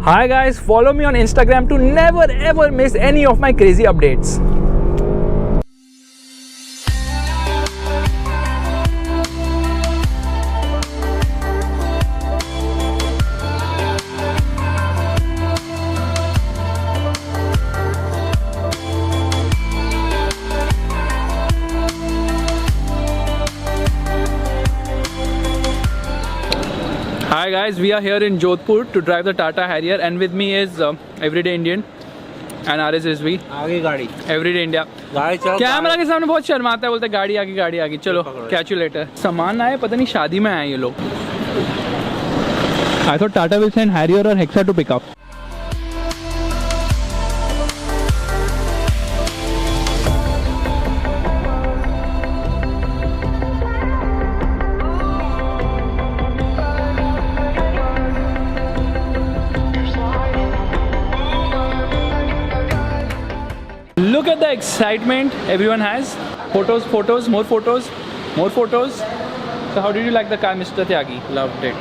Hi guys, follow me on Instagram to never ever miss any of my crazy updates. Hi guys, we are here in Jodhpur to drive the Tata Harrier, and with me is Everyday Indian and RSSV. आगे गाड़ी Everyday India. गाड़ी चलो. Camera के सामने बहुत शर्माता है, बोलते गाड़ी आगे. चलो कैच यू लेटर. सामान आए, पता नहीं शादी में आए ये लोग. I thought Tata will send Harrier or Hexa to pick up. Look at the excitement everyone has. Photos, more photos. So how did you like the car, Mr. Tyagi? Loved it.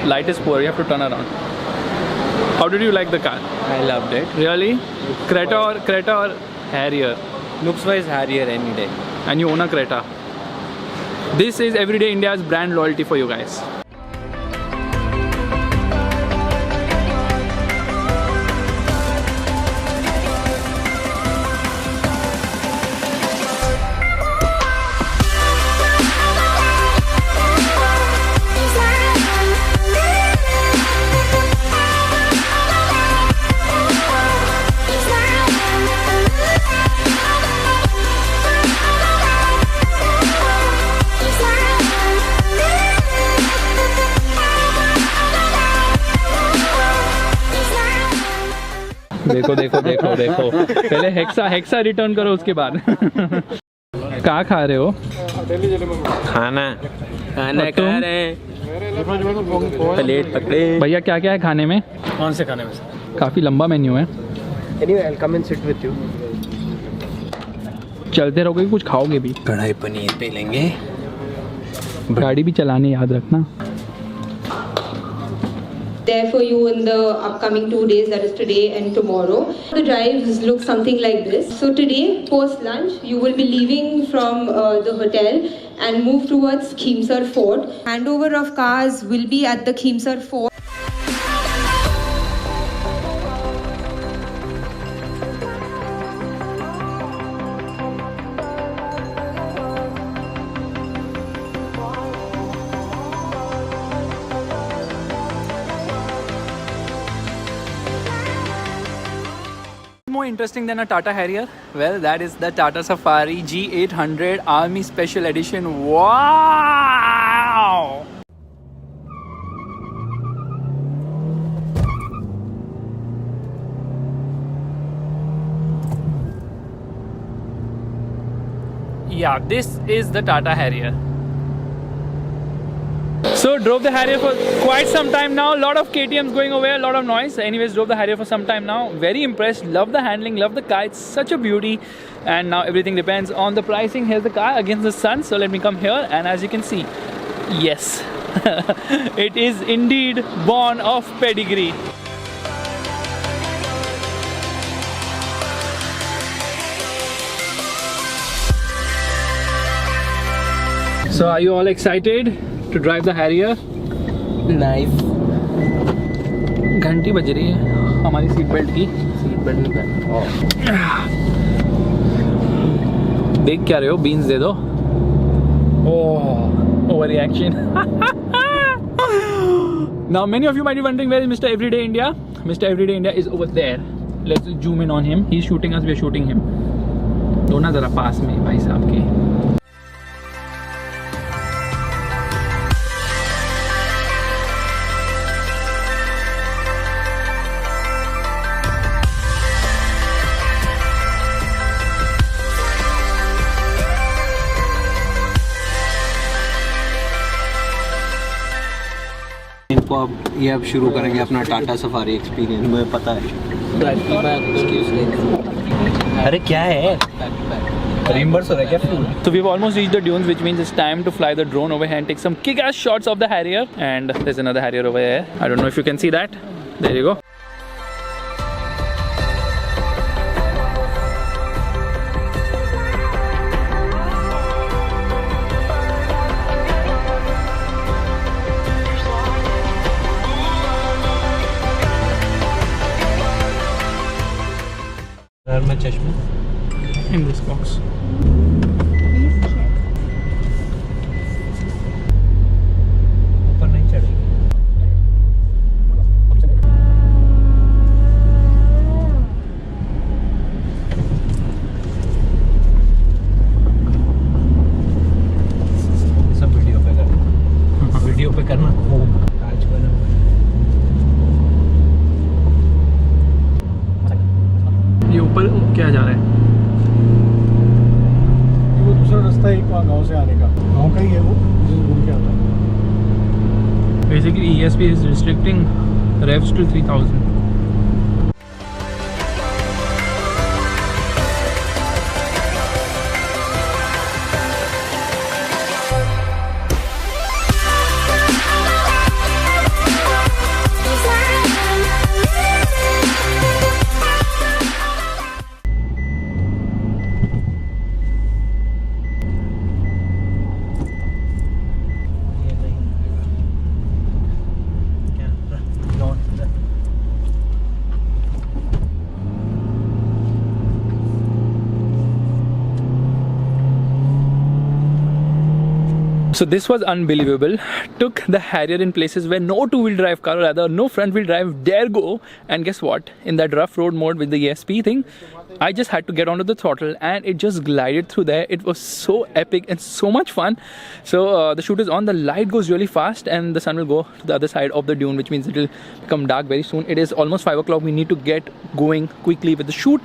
Light is poor, you have to turn around. How did you like the car? I loved it. Really? Creta or Harrier? Looks wise Harrier any day. And you own a Creta. This is Everyday India's brand loyalty for you guys. देखो पहले hexa return करो, उसके बाद कहाँ खा रहे हो? खाना खा रहे हैं. प्लेट पकड़े. भैया क्या है खाने में? कौन से खाने में? काफी लंबा मेन्यू है. Anyway, I'll come and sit with you. चलते रहोगे, कुछ खाओगे भी? कढ़ाई पनीर पे लेंगे. गाड़ी भी चलानी याद रखना. There for you in the upcoming 2 days, that is today and tomorrow. The drives look something like this. So today, post lunch, you will be leaving from the hotel and move towards Khimsar Fort. Handover of cars will be at the Khimsar Fort. More interesting than a Tata Harrier? Well, that is the Tata Safari G800 Army Special Edition. Wow! Yeah, this is the Tata Harrier. So drove the Harrier for quite some time now. A lot of KTMs going away, a lot of noise. Anyways, drove the Harrier for some time now. Very impressed. Love the handling, love the car. It's such a beauty. And now everything depends on the pricing. Here's the car against the sun. So let me come here, and as you can see, yes, it is indeed born of pedigree. So are you all excited to drive the Harrier? Nice. घंटी बज रही है हमारी seat belt की. Seat belt नहीं पहन. देख क्या रहे हो? बीन्स दे दो. Over reaction. Now many of you might be wondering, where is Mr. Everyday India? Mr. Everyday India is over there. Let's zoom in on him. He's shooting us, we are shooting him. दो ना जरा पास में भाई साहब के. इनको अब शुरू करेंगे अपना टाटा सफारी एक्सपीरियंस. मुझे पता है. अरे क्या है? Reimburse हो रहा है क्या fuel? So we've almost reached the dunes, which means it's time to fly the drone over here and take some kick-ass shots of the Harrier. And there's another Harrier over here. I don't know if you can see that. There you go. Mirror में चश्मे in this box. ऊपर नहीं चढ़ेगी. सब video पे करना. Video पे करना. आज बना. ये ऊपर क्या जा रहा है? वो दूसरा रास्ता है वहाँ गांव से आने का. गांव का ही है वो, जिससे घूम के आता है. Basically, ESP is restricting revs to 3000. So this was unbelievable. Took the Harrier in places where no two-wheel drive car, or rather no front-wheel drive dare go. And guess what? In that rough road mode with the ESP thing, I just had to get onto the throttle and it just glided through there. It was so epic and so much fun. So the shoot is on. The light goes really fast and the sun will go to the other side of the dune, which means it will become dark very soon. It is almost 5 o'clock. We need to get going quickly with the shoot.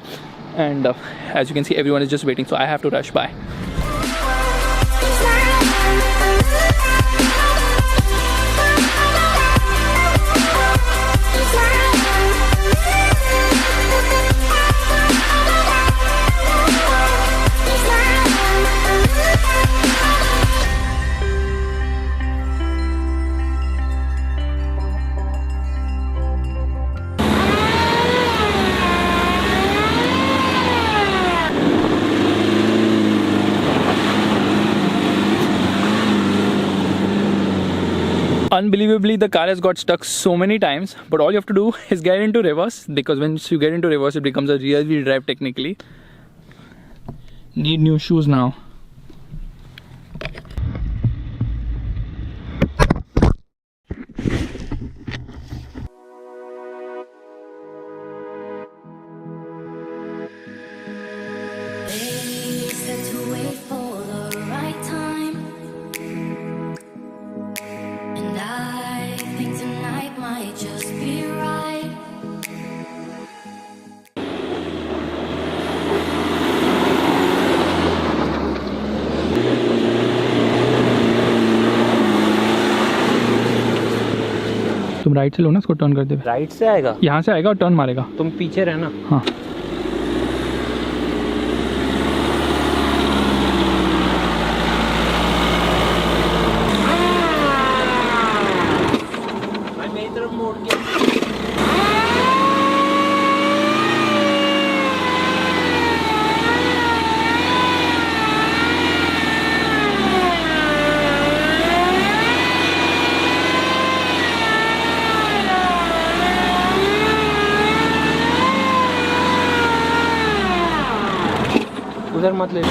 And as you can see, everyone is just waiting. So I have to rush by. Unbelievably, the car has got stuck so many times, but all you have to do is get into reverse, because once you get into reverse it becomes a rear wheel drive technically. Need new shoes now. तुम right से लो ना, इसको turn कर दे. Right से आएगा. यहाँ से आएगा और टर्न मारेगा. तुम पीछे रहना. हाँ. मेरी तरफ मोड़ के. उधर मत ले.